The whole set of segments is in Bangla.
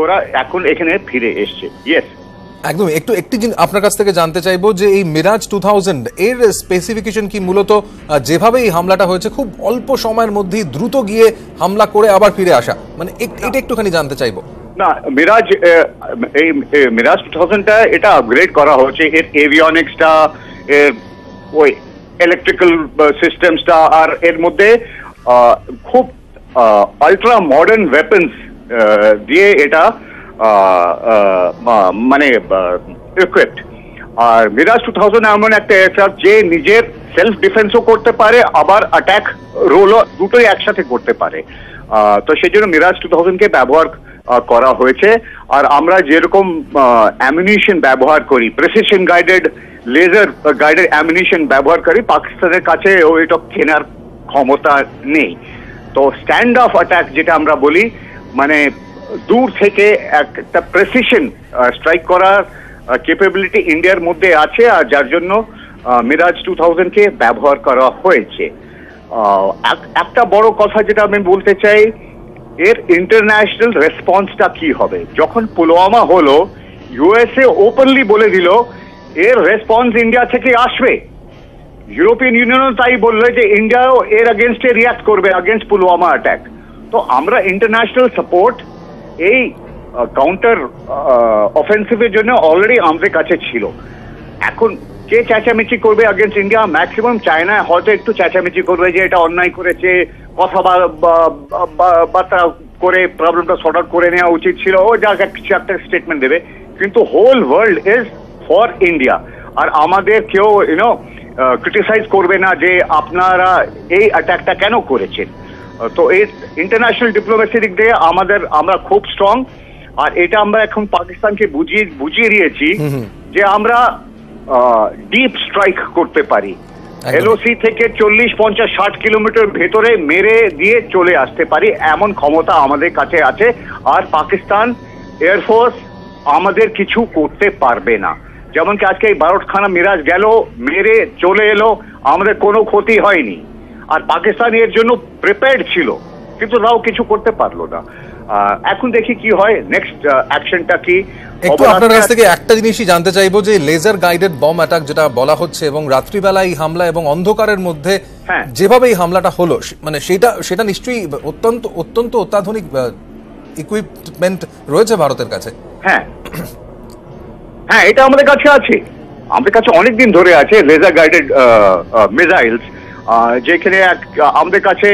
ওরা এখন এখানে ফিরে এসছে। ইয়েস, একদম। একটি জিনিস আপনার কাছ থেকে জানতে চাইবো যে এই মিরাজ 2000 এর স্পেসিফিকেশন কি? মূলত যেভাবে এই হামলাটা হয়েছে খুব অল্প সময়ের মধ্যেই দ্রুত গিয়ে হামলা করে আবার ফিরে আসা, মানে এটা একটুখানি জানতে চাইবো। না, মিরাজ 2000টা এটা আপগ্রেড করা হয়েছে, এর এভিয়নিক্সটা, এর ওই ইলেকট্রিক্যাল সিস্টেমসটা, আর এর মধ্যে খুব আলট্রা মডার্ন ওয়েপন্স দিয়ে এটা মানে ইকুইপড। আর মিরাজ 2000 এমন একটা এয়ারক্রাফট যে নিজের সেলফ ডিফেন্সও করতে পারে, আবার অ্যাটাক রোলও দুটোই একসাথে করতে পারে। তো সেই জন্য মিরাজ 2000 কে ব্যবহার করা হয়েছে। আর আমরা যেরকম অ্যামিনিশন ব্যবহার করি, precision guided, laser guided ammunition ব্যবহার করি, পাকিস্তানের কাছে ওইটা কেনার ক্ষমতা নেই। তো স্ট্যান্ড অফ অ্যাটাক যেটা আমরা বলি, মানে দূর থেকে একটা প্রেসিশন স্ট্রাইক করার ক্যাপাবিলিটি ইন্ডিয়ার মধ্যে আছে, আর যার জন্য মিরাজ 2000 কে ব্যবহার করা হয়েছে। একটা বড় কথা যেটা আমি বলতে চাই, এর ইন্টারন্যাশনাল রেসপন্সটা কি হবে? যখন পুলওয়ামা হলো, ইউএসএ ওপেনলি বলে দিল এর রেসপন্স ইন্ডিয়া থেকে আসবে। ইউরোপিয়ান ইউনিয়নও তাই বললো যে ইন্ডিয়াও এর এগেনস্টে রিয়াক্ট করবে, এগেনস্ট পুলওয়ামা অ্যাটাক। তো আমরা ইন্টারন্যাশনাল সাপোর্ট এই কাউন্টার অফেন্সিভের জন্য অলরেডি আমাদের কাছে ছিল। এখন কে চেঁচামেচি করবে এগেনস্ট ইন্ডিয়া? ম্যাক্সিমাম চায়না হয়তো একটু চেঁচামেচি করবে যে এটা অন্যায় করেছে, কথাবার্তা করে প্রবলেমটা সর্ট আউট করে নেওয়া উচিত ছিল, ও যা কিছু একটা স্টেটমেন্ট দেবে। কিন্তু whole world is for India, আর আমাদের কেউ ক্রিটিসাইজ করবে না যে আপনারা এই অ্যাটাকটা কেন করেছেন। তো এই ইন্টারন্যাশনাল ডিপ্লোমেসি দিক দিয়ে আমরা খুব স্ট্রং। আর এটা আমরা এখন পাকিস্তানকে বুঝিয়ে দিয়েছি যে আমরা ডিপ স্ট্রাইক করতে পারি। এলওসি থেকে 40, 50, 60 কিলোমিটার ভেতরে মেরে দিয়ে চলে আসতে পারি, এমন ক্ষমতা আমাদের কাছে আছে। আর পাকিস্তান এয়ারফোর্স আমাদের কিছু করতে পারবে না। যেমন কি আজকে এই 12খানা মিরাজ গেল, মেরে চলে এলো, আমাদের কোনো ক্ষতি হয়নি। আর পাকিস্তান এর জন্য প্রিপেয়ার্ড ছিল, কিন্তু তাও কিছু করতে পারলো না। এখন দেখি কি হয়, নেক্সট অ্যাকশনটা কি। একটু আপনার কাছ থেকে একটা জিনিসই জানতে চাইবো যে লেজার গাইডেড বম অ্যাটাক যেটা বলা হচ্ছে, এবং রাত্রিবেলা এই হামলা এবং অন্ধকারের মধ্যে যেভাবে এই হামলাটা হলো, মানে সেটা নিশ্চয়ই অত্যন্ত অত্যাধুনিক ইকুইপমেন্ট রয়েছে ভারতের কাছে। হ্যাঁ, এটা আমাদের কাছে আছে, আমাদের কাছে অনেকদিন ধরে আছে লেজার গাইডেড মিসাইলস, যেখানে আমাদের কাছে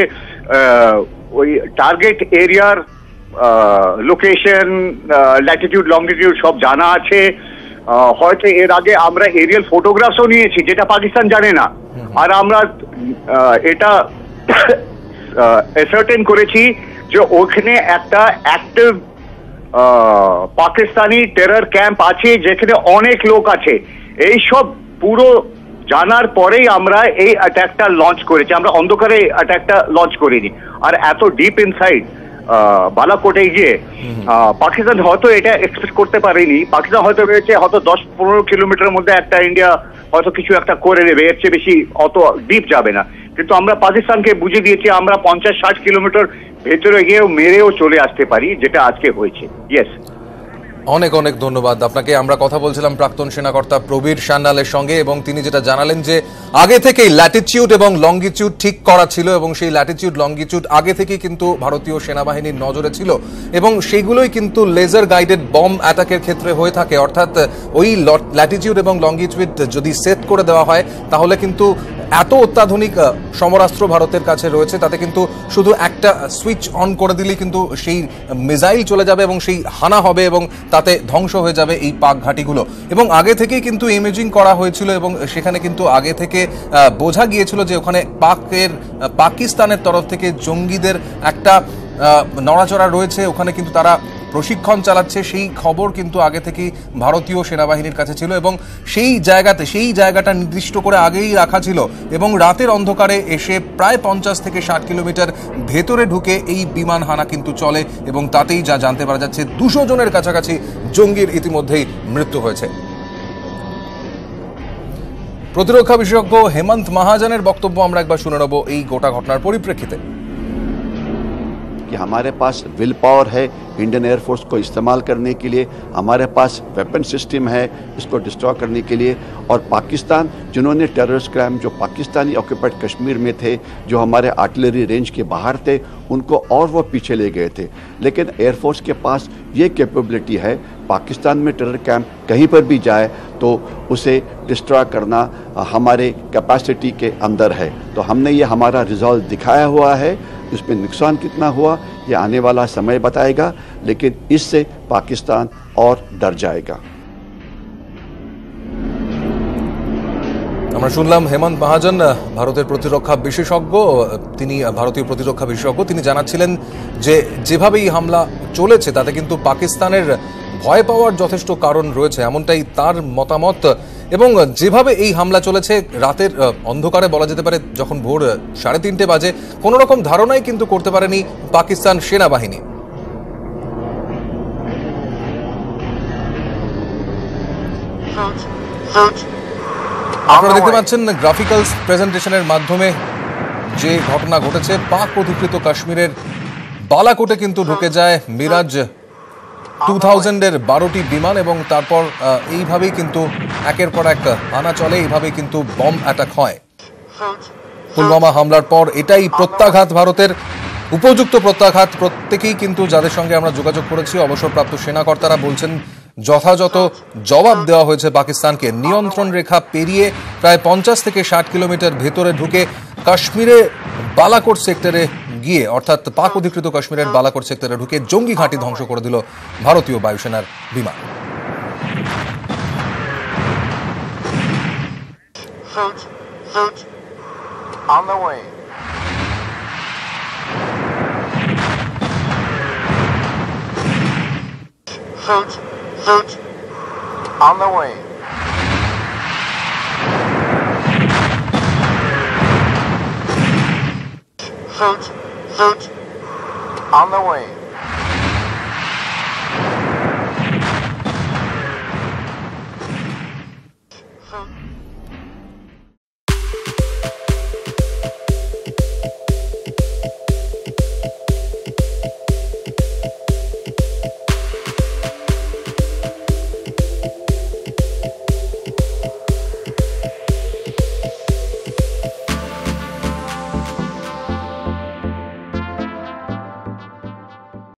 ওই টার্গেট এরিয়ার লোকেশন, ল্যাটিটিউড, লংটিটিউড সব জানা আছে। হয়তো এর আগে আমরা এরিয়াল ফটোগ্রাফসও নিয়েছি, যেটা পাকিস্তান জানে না। আর আমরা এটা অ্যাসার্টেন করেছি যে ওখানে একটা অ্যাক্টিভ পাকিস্তানি টেরর ক্যাম্প আছে, যেখানে অনেক লোক আছে। এইসব পুরো জানার পরেই আমরা এই অ্যাটাকটা লঞ্চ করেছি, আমরা অন্ধকারে অ্যাটাকটা লঞ্চ করিনি। আর এত ডিপ ইনসাইড বালাকোটে গিয়ে পাকিস্তান হয়তো এটা এক্সপেক্ট করতে পারেনি। পাকিস্তান হয়তো ভেবেছে হয়তো 10-15 কিলোমিটারের মধ্যে একটা ইন্ডিয়া হয়তো কিছু একটা করে নেবে, এর চেয়ে বেশি অত ডিপ যাবে না। কিন্তু আমরা পাকিস্তানকে বুঝিয়ে দিয়েছি আমরা 50-60 কিলোমিটার ভেতরে গিয়েও মেরেও চলে আসতে পারি, যেটা আজকে হয়েছে। ইয়েস, অনেক অনেক ধন্যবাদ আপনাকে। আমরা কথা বলছিলাম প্রাক্তন সেনাকর্তা প্রবীর সান্যালের সঙ্গে, এবং তিনি যেটা জানালেন যে আগে থেকেই ল্যাটিটিউড এবং লঙ্গিটিউড ঠিক করা ছিল, এবং সেই ল্যাটিটিউড লঙ্গিটিউড আগে থেকেই কিন্তু ভারতীয় সেনাবাহিনীর নজরে ছিল, এবং সেইগুলোই কিন্তু লেজার গাইডেড বম অ্যাটাকের ক্ষেত্রে হয়ে থাকে। অর্থাৎ ওই ল্যাটিটিউড এবং লঙ্গিটিউড যদি সেট করে দেওয়া হয়, তাহলে কিন্তু এত অত্যাধুনিক সমরাস্ত্র ভারতের কাছে রয়েছে, তাতে কিন্তু শুধু একটা সুইচ অন করে দিলেই কিন্তু সেই মিসাইল চলে যাবে এবং সেই হানা হবে, এবং তাতে ধ্বংস হয়ে যাবে এই পাক ঘাঁটিগুলো। এবং আগে থেকেই কিন্তু ইমেজিং করা হয়েছিল, এবং সেখানে কিন্তু আগে থেকে বোঝা গিয়েছিল যে ওখানে পাকিস্তানের তরফ থেকে জঙ্গিদের একটা নড়াচড়া রয়েছে, ওখানে কিন্তু তারা প্রশিক্ষণ চালাচ্ছে, সেই খবর কিন্তু আগে থেকেই ভারতীয় সেনাবাহিনীর কাছে ছিল, এবং সেই জায়গাটা নির্দিষ্ট করে আগেই রাখা ছিল। এবং রাতের অন্ধকারে এসে প্রায় 50 থেকে 60 কিলোমিটার ভেতরে ঢুকে এই বিমান হানা কিন্তু চলে, এবং তাতেই যা জানতে পারা যাচ্ছে 200 জনের কাছাকাছি জঙ্গির ইতিমধ্যেই মৃত্যু হয়েছে। প্রতিরক্ষা বিশেষজ্ঞ হেমন্ত মহাজনের বক্তব্য আমরা একবার শুনে নেব এই গোটা ঘটনার পরিপ্রেক্ষিতে। कि हमारे पास विल पावर है इंडियन एयरफोर्स को इस्तेमाल करने के लिए, हमारे पास वेपन सिस्टम है इसको डिस्ट्रॉय करने के लिए। और पाकिस्तान जिन्होंने टेररिस्ट क्राइम जो पाकिस्तानी ऑक्यूपाइड कश्मीर में थे, जो हमारे आर्टिलरी रेंज के बाहर थे, उनको और वो पीछे ले गए थे। लेकिन एयरफोर्स के पास ये कैपेबिलिटी है, पाकिस्तान में टेरर कैंप कहीं पर भी जाए तो उसे डिस्ट्रॉय करना हमारे कैपेसिटी के अंदर है। तो हमने ये हमारा रिजॉल्व दिखाया हुआ है। उसमें नुकसान कितना हुआ ये आने वाला समय बताएगा, लेकिन इससे पाकिस्तान और डर जाएगा। আমরা শুনলাম হেমন্ত মহাজন ভারতের প্রতিরক্ষা বিশেষজ্ঞ, তিনি ভারতীয় প্রতিরক্ষা বিশেষজ্ঞ। তিনি জানাচ্ছিলেন যে যেভাবে এই হামলা চলেছে তাতে কিন্তু পাকিস্তানের ভয় পাওয়ার যথেষ্ট কারণ রয়েছে, এমনটাই তার মতামত। এবং যেভাবে এই হামলা চলেছে রাতের অন্ধকারে বলা যেতে পারে, যখন ভোর 3:30 বাজে, কোনো রকম ধারণাই কিন্তু করতে পারেনি পাকিস্তান সেনাবাহিনী। আপনারা দেখতে পাচ্ছেন গ্রাফিক্যালস প্রেজেন্টেশনের মাধ্যমে যে ঘটনা ঘটেছে। পাক অধিকৃত কাশ্মীরের বালাকোটে কিন্তু ঢুকে যায় মিরাজ 2000-এর 12টি বিমান এবং তারপর এইভাবেই কিন্তু একের পর এক হানা চলে, এইভাবেই কিন্তু বম অ্যাটাক হয়। পুলওয়ামা হামলার পর এটাই প্রত্যাঘাত, ভারতের উপযুক্ত প্রত্যাঘাত। প্রত্যেকেই কিন্তু যাদের সঙ্গে আমরা যোগাযোগ করেছি, অবসরপ্রাপ্ত সেনাকর্তারা বলছেন যথাযথ জবাব দেওয়া হয়েছে পাকিস্তানকে। নিয়ন্ত্রণ রেখা পেরিয়ে প্রায় 50 থেকে 60 কিলোমিটার ভেতরে ঢুকে কাশ্মীরে বালাকোট সেক্টরে গিয়ে, অর্থাৎ পাক অধিকৃত কাশ্মীরের বালাকোট সেক্টরে ঢুকে জঙ্গি ঘাঁটি ধ্বংস করে দিল ভারতীয় বায়ুসেনার বিমান। On the way. On the way. On the way.